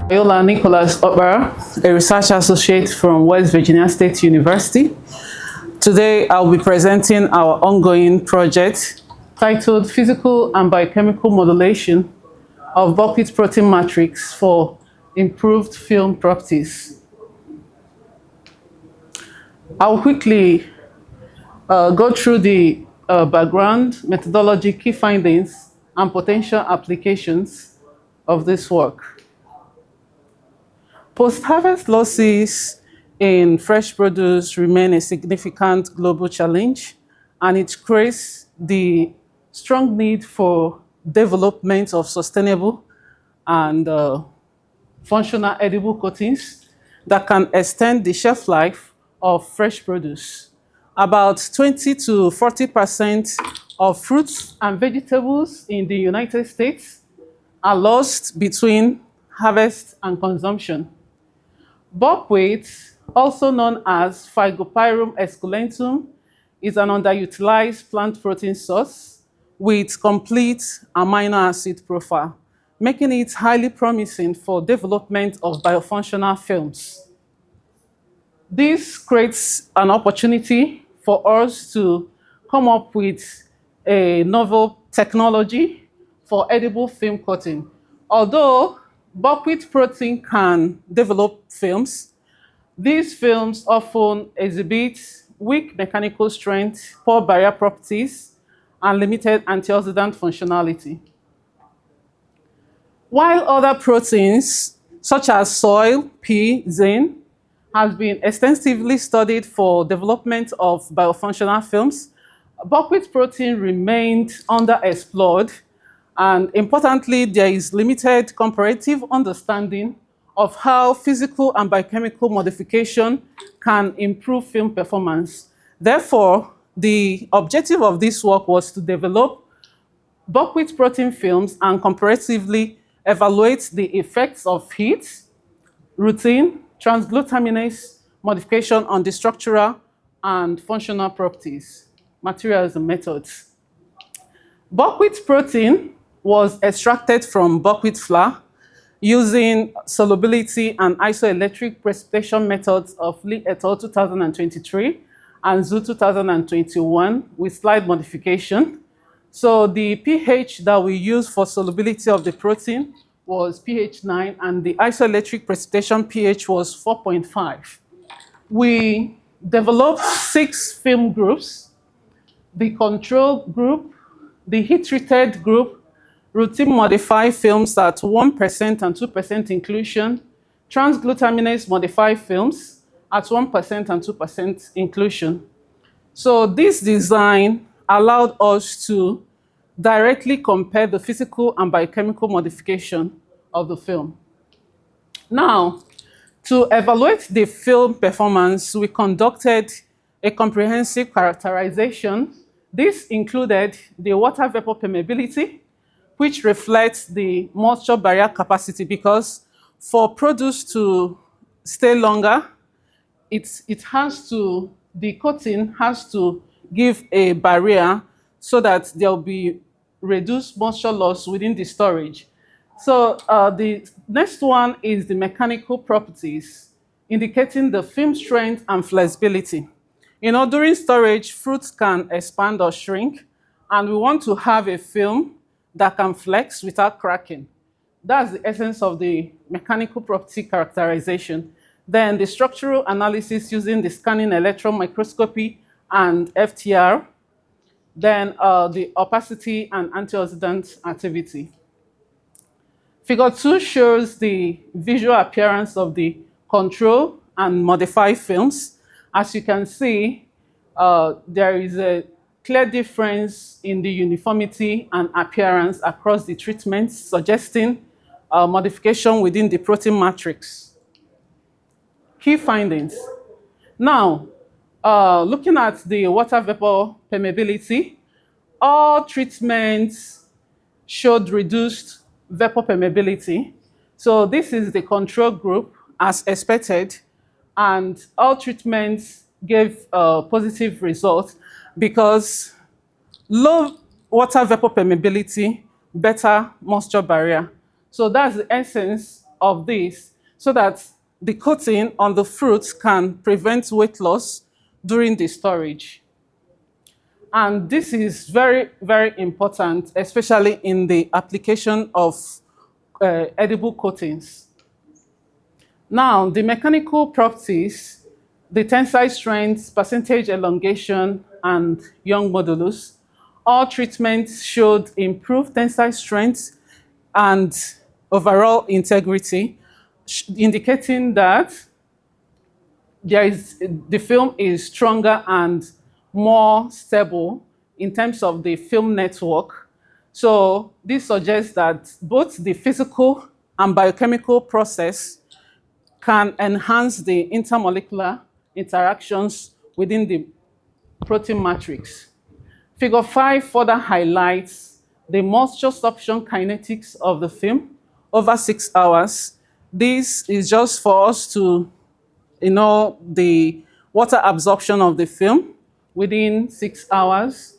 Viola Nicholas Opera, a research associate from West Virginia State University. Today, I'll be presenting our ongoing project titled Physical and Biochemical Modulation of Buckwheat Protein Matrix for Improved Film Properties. I'll quickly go through the background, methodology, key findings, and potential applications of this work. Post-harvest losses in fresh produce remain a significant global challenge, and it creates the strong need for development of sustainable and functional edible coatings that can extend the shelf life of fresh produce. About 20 to 40% of fruits and vegetables in the United States are lost between harvest and consumption. Buckwheat, also known as Phagopirum esculentum, is an underutilized plant protein source with complete amino acid profile, making it highly promising for development of biofunctional films. This creates an opportunity for us to come up with a novel technology for edible film coating. Although buckwheat protein can develop films, these films often exhibit weak mechanical strength, poor barrier properties, and limited antioxidant functionality. While other proteins, such as soy, pea, zinc, have been extensively studied for development of biofunctional films, buckwheat protein remained underexplored. And importantly, there is limited comparative understanding of how physical and biochemical modification can improve film performance. Therefore, the objective of this work was to develop buckwheat protein films and comparatively evaluate the effects of heat, rutin, transglutaminase modification on the structural and functional properties, materials and methods. Buckwheat protein was extracted from buckwheat flour using solubility and isoelectric precipitation methods of Lee et al. 2023 and Zhu 2021 with slight modification. So the pH that we used for solubility of the protein was pH 9 and the isoelectric precipitation pH was 4.5. We developed 6 film groups: the control group, the heat-treated group, routine modified films at 1% and 2% inclusion, transglutaminase modified films at 1% and 2% inclusion. So this design allowed us to directly compare the physical and biochemical modification of the film. Now, to evaluate the film performance, we conducted a comprehensive characterization. This included the water vapor permeability, which reflects the moisture barrier capacity, because for produce to stay longer, the coating has to give a barrier so that there will be reduced moisture loss within the storage. So the next one is the mechanical properties, indicating the film strength and flexibility. During storage, fruits can expand or shrink, and we want to have a film that can flex without cracking. That's the essence of the mechanical property characterization. Then the structural analysis using the scanning electron microscopy and FTR. Then the opacity and antioxidant activity. Figure 2 shows the visual appearance of the control and modified films. As you can see, there is a clear difference in the uniformity and appearance across the treatments, suggesting modification within the protein matrix. Key findings. Now, looking at the water vapor permeability, all treatments showed reduced vapor permeability. So this is the control group as expected, and all treatments gave positive results because low water vapor permeability, better moisture barrier. So that's the essence of this so that the coating on the fruit can prevent weight loss during the storage. And this is very, very important, especially in the application of edible coatings. Now, the mechanical properties, the tensile strength, percentage elongation, and Young modulus, all treatments showed improved tensile strength and overall integrity, indicating that the film is stronger and more stable in terms of the film network. So this suggests that both the physical and biochemical process can enhance the intermolecular interactions within the protein matrix. Figure 5 further highlights the moisture sorption kinetics of the film over 6 hours. This is just for us to know the water absorption of the film within 6 hours.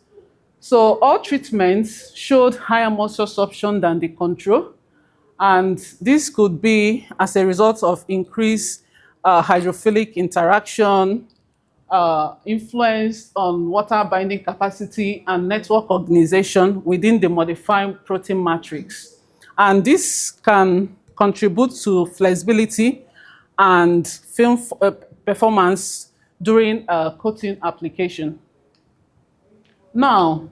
So all treatments showed higher moisture sorption than the control, and this could be as a result of increased hydrophilic interaction, influence on water binding capacity and network organization within the modified protein matrix. And this can contribute to flexibility and film performance during coating application. Now,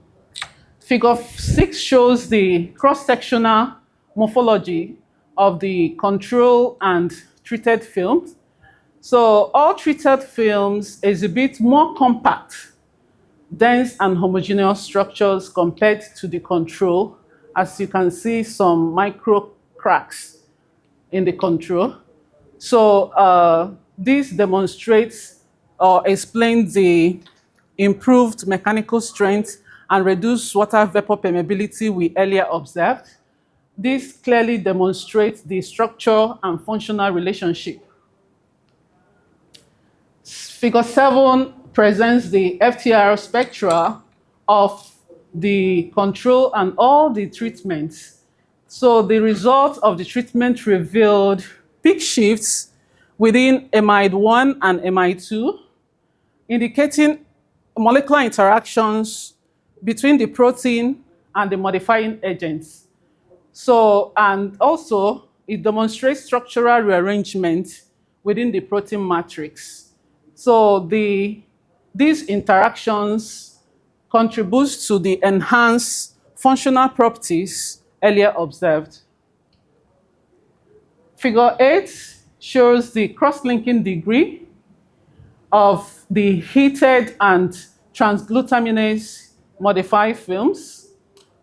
figure 6 shows the cross-sectional morphology of the control and treated films. So all treated films exhibit more compact, dense, and homogeneous structures compared to the control, as you can see some micro cracks in the control. So this demonstrates or explains the improved mechanical strength and reduced water vapor permeability we earlier observed. This clearly demonstrates the structure and functional relationship. Figure 7 presents the FTIR spectra of the control and all the treatments. So the result of the treatment revealed peak shifts within amide 1 and amide 2, indicating molecular interactions between the protein and the modifying agents. So, and also it demonstrates structural rearrangement within the protein matrix. So these interactions contribute to the enhanced functional properties earlier observed. Figure 8 shows the cross-linking degree of the heated and transglutaminase modified films.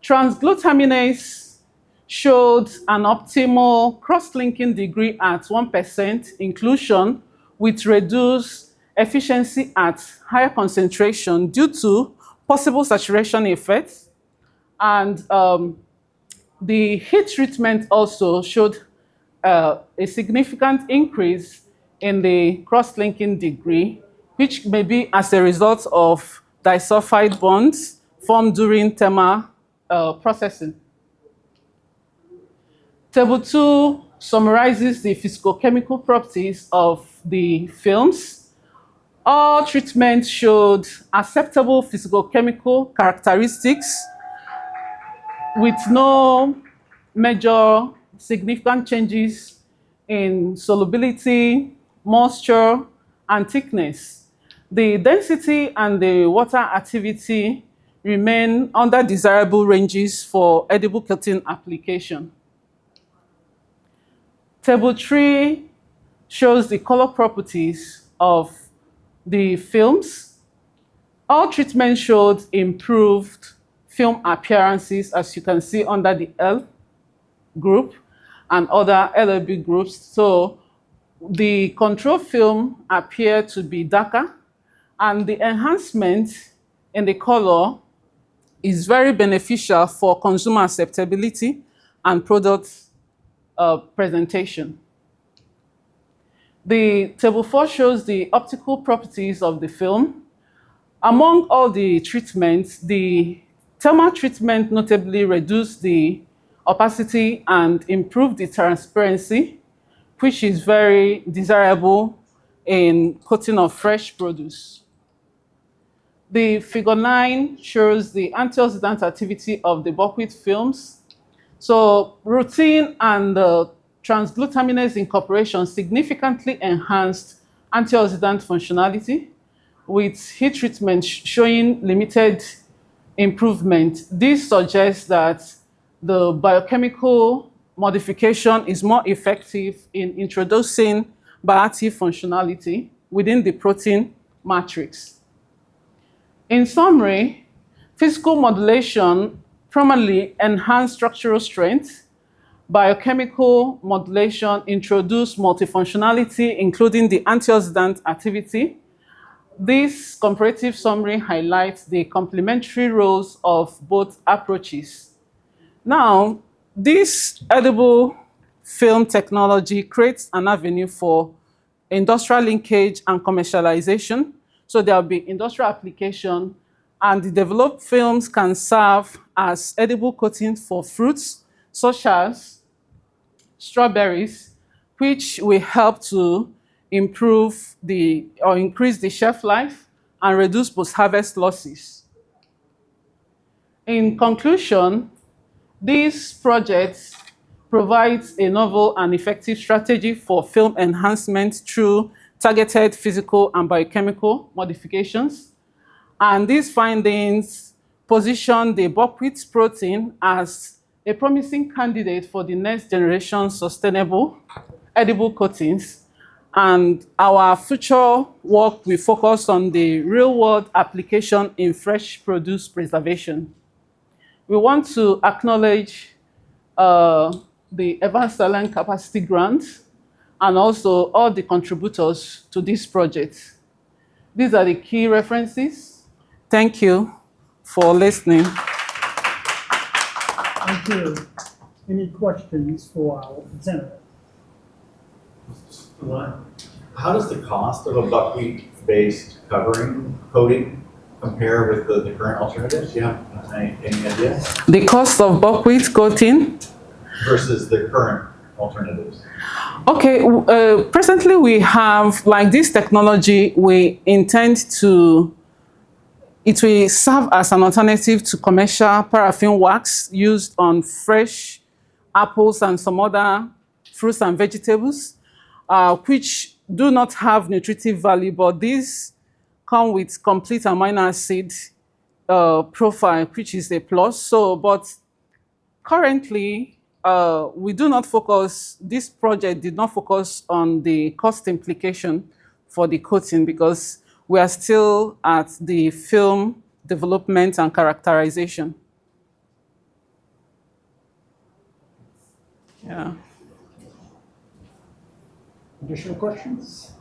Transglutaminase showed an optimal cross-linking degree at 1% inclusion with reduced efficiency at higher concentration due to possible saturation effects. And the heat treatment also showed a significant increase in the cross-linking degree, which may be as a result of disulfide bonds formed during thermal processing. Table 2 summarizes the physicochemical properties of the films. All treatments showed acceptable physicochemical characteristics with no major significant changes in solubility, moisture, and thickness. The density and the water activity remain under desirable ranges for edible coating application. Table 3 shows the color properties of the films. All treatments showed improved film appearances, as you can see under the L group and other LAB groups. So the control film appeared to be darker, and the enhancement in the color is very beneficial for consumer acceptability and product presentation. The table 4 shows the optical properties of the film. Among all the treatments, the thermal treatment notably reduced the opacity and improved the transparency, which is very desirable in coating of fresh produce. The figure 9 shows the antioxidant activity of the buckwheat films. So rutin and transglutaminase incorporation significantly enhanced antioxidant functionality, with heat treatment showing limited improvement. This suggests that the biochemical modification is more effective in introducing bioactive functionality within the protein matrix. In summary, physical modulation primarily enhanced structural strength. Biochemical modulation introduced multifunctionality, including the antioxidant activity. This comparative summary highlights the complementary roles of both approaches. Now, this edible film technology creates an avenue for industrial linkage and commercialization. So there will be industrial application, and the developed films can serve as edible coatings for fruits such as strawberries, which will help to improve or increase the shelf life and reduce post-harvest losses. In conclusion, this project provides a novel and effective strategy for film enhancement through targeted physical and biochemical modifications. And these findings position the buckwheat protein as a promising candidate for the next generation sustainable edible coatings. And our future work will focus on the real-world application in fresh produce preservation. We want to acknowledge the Advanced Talent Capacity Grant and also all the contributors to this project. These are the key references. Thank you for listening. Thank you. Any questions for our presenter? How does the cost of a buckwheat-based coating compare with the current alternatives? Do you have any idea? The cost of buckwheat coating Versus the current alternatives? Okay, presently we have, like this technology, we intend to, it will serve as an alternative to commercial paraffin wax used on fresh apples and some other fruits and vegetables, which do not have nutritive value, but these come with complete amino acid profile, which is a plus. So, but currently, we do not focus, this project did not focus on the cost implication for the coating because we are still at the film development and characterization. Yeah. Additional questions?